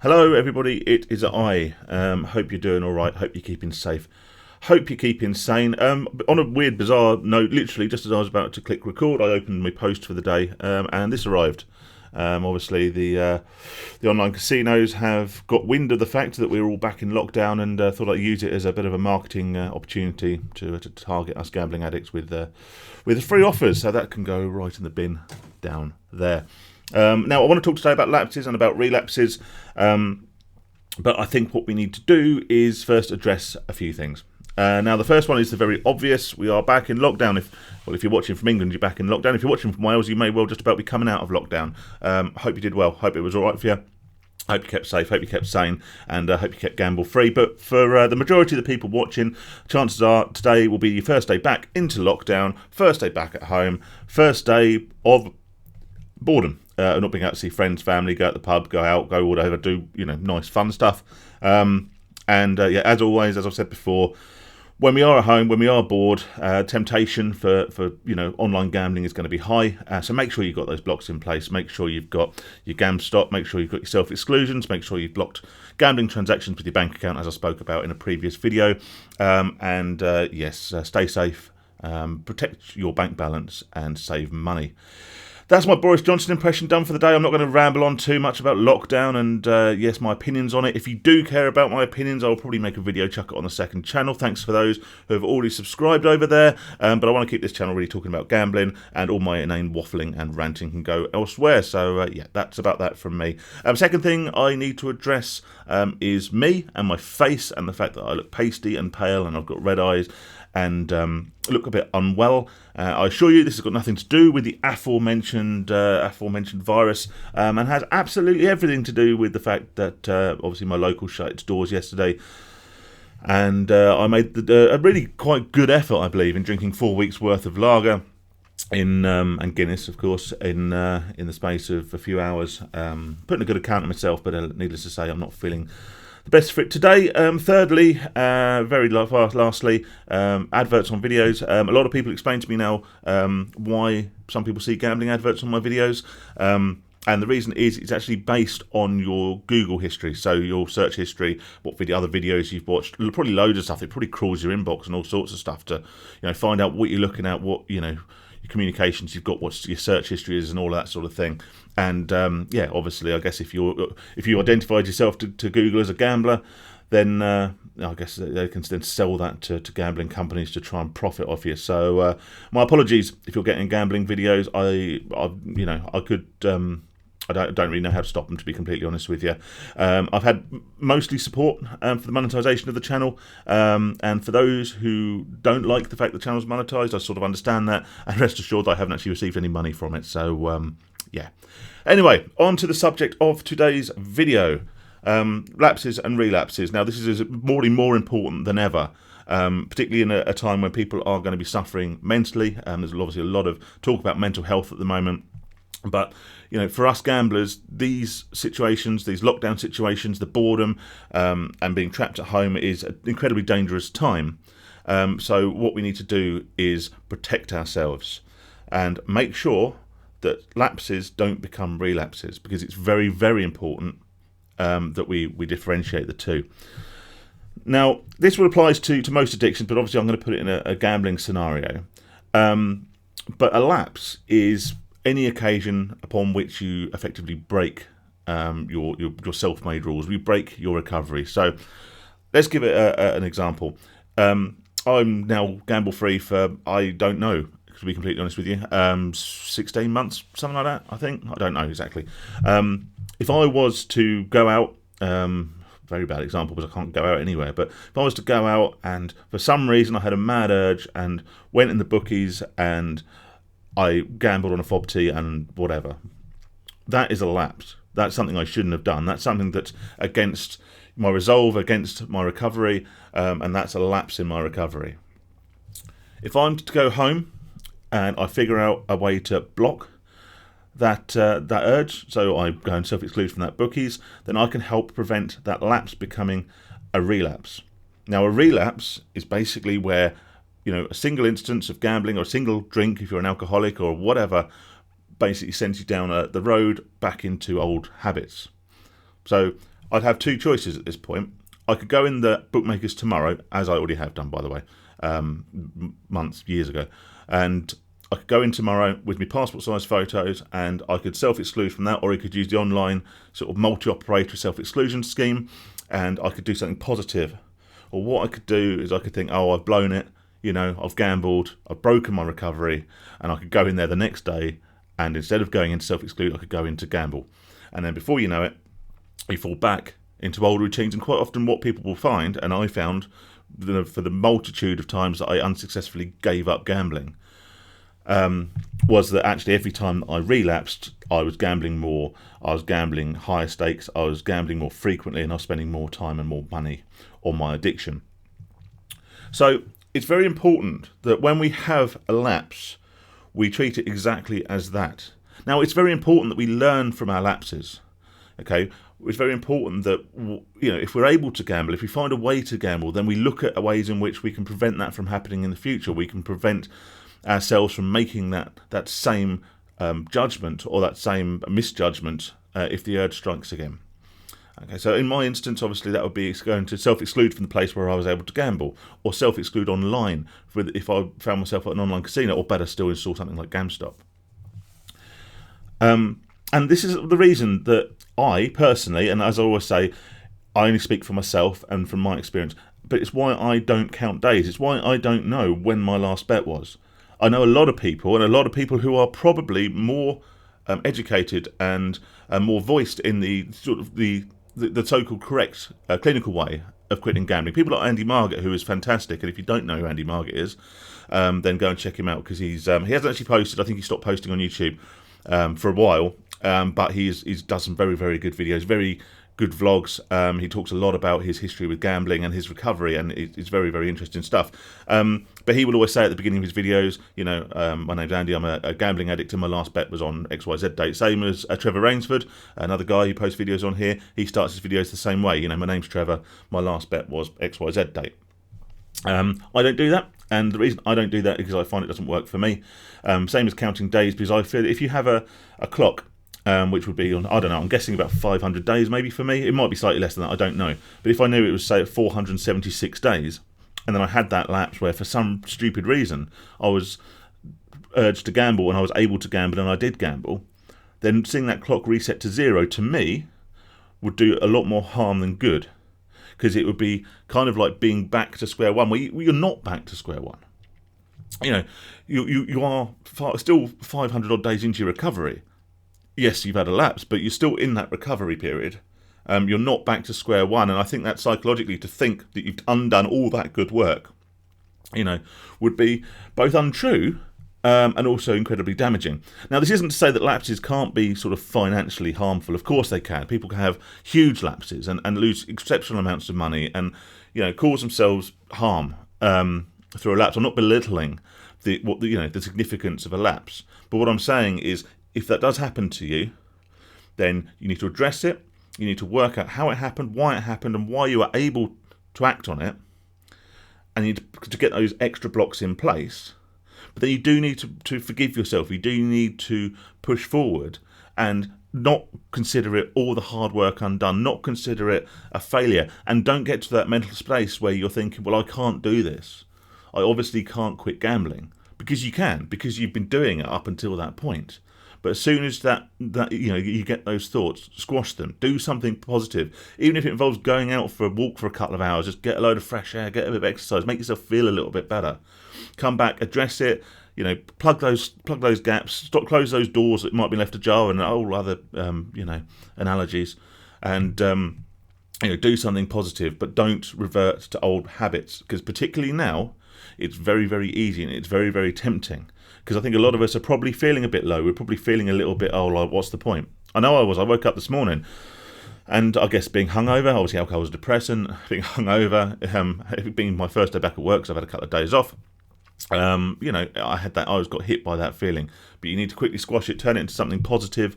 Hello everybody, it is I. Hope you're doing alright, hope you're keeping safe, hope you keep sane. On a weird, bizarre note, literally just as I was about to click record, I opened my post for the day, and this arrived. Obviously the online casinos have got wind of the fact that we're all back in lockdown and thought I'd use it as a bit of a marketing opportunity to target us gambling addicts with free offers, so that can go right in the bin down there. Now, I want to talk today about lapses and about relapses, but I think what we need to do is first address a few things. Now, the first one is the very obvious. We are back in lockdown. If you're watching from England, you're back in lockdown. If you're watching from Wales, you may well just about be coming out of lockdown. Hope you did well. Hope it was all right for you. Hope you kept safe, hope you kept sane, and hope you kept gamble free. But for the majority of the people watching, chances are today will be your first day back into lockdown, first day back at home, first day of boredom. Not being out to see friends, family, go out the pub, go out, go whatever, do nice fun stuff. As always, as I've said before, when we are at home, when we are bored, temptation for online gambling is going to be high. So make sure you've got those blocks in place. Make sure you've got your gam stop. Make sure you've got your self exclusions. Make sure you've blocked gambling transactions with your bank account, as I spoke about in a previous video. Stay safe, protect your bank balance, and save money. That's my Boris Johnson impression done for the day. I'm not going to ramble on too much about lockdown and, my opinions on it. If you do care about my opinions, I'll probably make a video, chuck it on the second channel. Thanks for those who have already subscribed over there. But I want to keep this channel really talking about gambling, and all my inane waffling and ranting can go elsewhere. So, that's about that from me. Second thing I need to address is me and my face and the fact that I look pasty and pale and I've got red eyes and look a bit unwell. I assure you this has got nothing to do with the aforementioned virus, and has absolutely everything to do with the fact that obviously my local shut its doors yesterday, and I made a really quite good effort, I believe, in drinking 4 weeks worth of lager and Guinness, of course, in the space of a few hours, putting a good account of myself, but needless to say, I'm not feeling the best for it today. Thirdly, lastly, adverts on videos. A lot of people explain to me now why some people see gambling adverts on my videos. And the reason is it's actually based on your Google history, so your search history, what other videos you've watched, probably loads of stuff. It probably crawls your inbox and all sorts of stuff to find out what you're looking at, what your communications you've got, what your search history is, and all that sort of thing. And obviously, I guess if you identified yourself to Google as a gambler, then I guess they can then sell that to gambling companies to try and profit off you. So my apologies if you're getting gambling videos. I don't really know how to stop them, to be completely honest with you. I've had mostly support for the monetization of the channel, and for those who don't like the fact the channel's monetized, I sort of understand that, and rest assured I haven't actually received any money from it. So anyway, on to the subject of today's video. Lapses and relapses. Now, this is more important than ever, particularly in a time when people are going to be suffering mentally. There's obviously a lot of talk about mental health at the moment. But, for us gamblers, these situations, these lockdown situations, the boredom and being trapped at home is an incredibly dangerous time. So what we need to do is protect ourselves and make sure that lapses don't become relapses, because it's very, very important that we differentiate the two. Now, this will apply to most addictions, but obviously I'm going to put it in a gambling scenario. But a lapse is any occasion upon which you effectively break your self-made rules. We break your recovery. So let's give it an example. I'm now gamble-free for, I don't know, to be completely honest with you, 16 months, something like that, I think. I don't know exactly. If I was to go out, very bad example because I can't go out anywhere, but if I was to go out and for some reason I had a mad urge and went in the bookies and I gambled on a fob tee and whatever, that is a lapse. That's something I shouldn't have done. That's something that's against my resolve, against my recovery, and that's a lapse in my recovery. If I'm to go home and I figure out a way to block that urge, so I go and self-exclude from that bookies, then I can help prevent that lapse becoming a relapse. Now, a relapse is basically where a single instance of gambling or a single drink, if you're an alcoholic or whatever, basically sends you down the road back into old habits. So I'd have two choices at this point. I could go in the bookmakers tomorrow, as I already have done, by the way, years ago, and I could go in tomorrow with my passport size photos, and I could self-exclude from that, or I could use the online sort of multi-operator self-exclusion scheme, and I could do something positive. Or what I could do is I could think, oh, I've blown it, I've gambled, I've broken my recovery, and I could go in there the next day, and instead of going into self-exclude, I could go into gamble. And then before you know it, you fall back into old routines. And quite often what people will find, and I found for the multitude of times that I unsuccessfully gave up gambling, was that actually every time that I relapsed, I was gambling more, I was gambling higher stakes, I was gambling more frequently, and I was spending more time and more money on my addiction. So it's very important that when we have a lapse, we treat it exactly as that. Now, it's very important that we learn from our lapses. Okay, it's very important that if we're able to gamble, if we find a way to gamble, then we look at ways in which we can prevent that from happening in the future. We can prevent ourselves from making that same judgment or that same misjudgment if the urge strikes again. Okay, so in my instance, obviously that would be going to self-exclude from the place where I was able to gamble, or self-exclude online if I found myself at an online casino, or better still, install something like GamStop. And this is the reason that I personally, and as I always say, I only speak for myself and from my experience, but it's why I don't count days. It's why I don't know when my last bet was. I know a lot of people, and a lot of people who are probably more educated and more voiced in the sort of the so-called correct clinical way of quitting gambling. People like Andy Margett, who is fantastic, and if you don't know who Andy Margett is, then go and check him out, because he hasn't actually posted. I think he stopped posting on YouTube for a while, but he's does some very, very good videos, very good vlogs. He talks a lot about his history with gambling and his recovery, and it's very, very interesting stuff. But he will always say at the beginning of his videos, my name's Andy, I'm a gambling addict, and my last bet was on XYZ date. Same as Trevor Rainsford, another guy who posts videos on here. He starts his videos the same way. My name's Trevor, my last bet was XYZ date. I don't do that, and the reason I don't do that is because I find it doesn't work for me. Same as counting days, because I feel if you have a clock, which would be on, I don't know, I'm guessing about 500 days maybe for me. It might be slightly less than that, I don't know. But if I knew it was, say, 476 days, and then I had that lapse where for some stupid reason I was urged to gamble and I was able to gamble and I did gamble, then seeing that clock reset to 0 to me would do a lot more harm than good. Because it would be kind of like being back to square one. Well, you're not back to square one. You are still 500 odd days into your recovery. Yes, you've had a lapse, but you're still in that recovery period. You're not back to square one, and I think that psychologically, to think that you've undone all that good work, would be both untrue and also incredibly damaging. Now, this isn't to say that lapses can't be sort of financially harmful. Of course they can. People can have huge lapses and lose exceptional amounts of money and, cause themselves harm through a lapse. I'm not belittling the significance of a lapse. But what I'm saying is, if that does happen to you, then you need to address it. You need to work out how it happened, why it happened, and why you were able to act on it. And you need to get those extra blocks in place. But then you do need to forgive yourself. You do need to push forward and not consider it all the hard work undone, not consider it a failure, and don't get to that mental space where you're thinking, well, I can't do this. I obviously can't quit gambling. Because you can, because you've been doing it up until that point. But as soon as that you get those thoughts, squash them. Do something positive, even if it involves going out for a walk for a couple of hours. Just get a load of fresh air, get a bit of exercise, make yourself feel a little bit better. Come back, address it. Plug those gaps, close those doors that might be left ajar, and all other analogies, and do something positive. But don't revert to old habits, because particularly now, it's very, very easy and it's very, very tempting. Because I think a lot of us are probably feeling a bit low. We're probably feeling a little bit, what's the point? I know I was. I woke up this morning, and I guess being hungover, obviously alcohol was a depressant, being hungover, it being my first day back at work, because I've had a couple of days off. I got hit by that feeling. But you need to quickly squash it, turn it into something positive,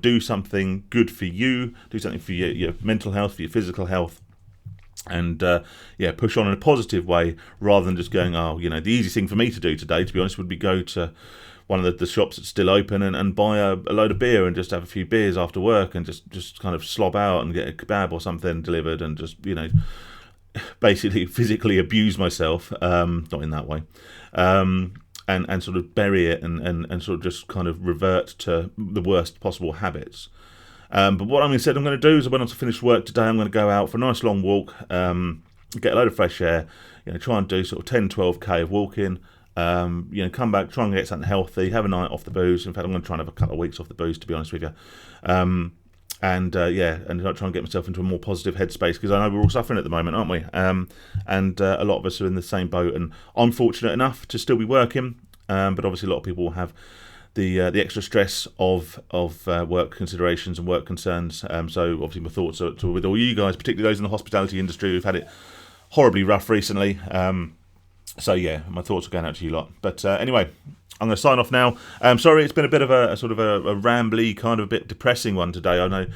do something good for you, do something for your mental health, for your physical health. And push on in a positive way, rather than just going, the easy thing for me to do today, to be honest, would be go to one of the shops that's still open and buy a load of beer and just have a few beers after work and just kind of slob out and get a kebab or something delivered and just, you know, basically physically abuse myself, not in that way, and sort of bury it and sort of just kind of revert to the worst possible habits. But what I'm going to do is when I finish work today, I'm going to go out for a nice long walk, get a load of fresh air, you know, try and do sort of 10, 12k of walking, you know, come back, try and get something healthy, have a night off the booze. In fact, I'm going to try and have a couple of weeks off the booze, to be honest with you. And try and get myself into a more positive headspace, because I know we're all suffering at the moment, aren't we? And a lot of us are in the same boat, and I'm fortunate enough to still be working, but obviously a lot of people will have the extra stress of work considerations and work concerns. So obviously my thoughts are with all you guys, particularly those in the hospitality industry who've had it horribly rough recently. So yeah, my thoughts are going out to you lot. But anyway, I'm going to sign off now. Sorry, it's been a bit of a sort of a rambly, kind of a bit depressing one today. I know,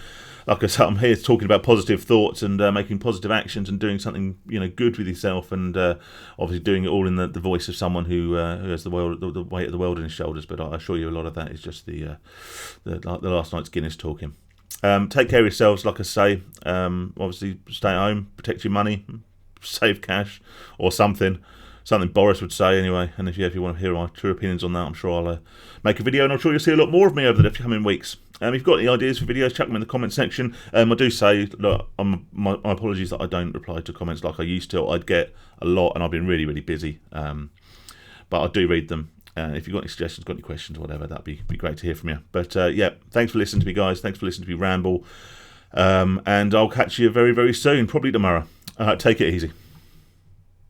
like I said, I'm here talking about positive thoughts and making positive actions and doing something, you know, good with yourself, and obviously doing it all in the voice of someone who has the weight of the world on his shoulders. But I assure you, a lot of that is just the last night's Guinness talking. Take care of yourselves, like I say. Obviously, stay at home, protect your money, save cash, or something Boris would say anyway. And if you want to hear my true opinions on that, I'm sure I'll make a video, and I'm sure you'll see a lot more of me over the coming weeks. If you've got any ideas for videos, chuck them in the comment section. I do say, look, my apologies that I don't reply to comments like I used to. I'd get a lot, and I've been really, really busy. But I do read them. If you've got any suggestions, got any questions, or whatever, that'd be great to hear from you. But yeah, thanks for listening to me, guys. Thanks for listening to me ramble. And I'll catch you very, very soon, probably tomorrow. Take it easy.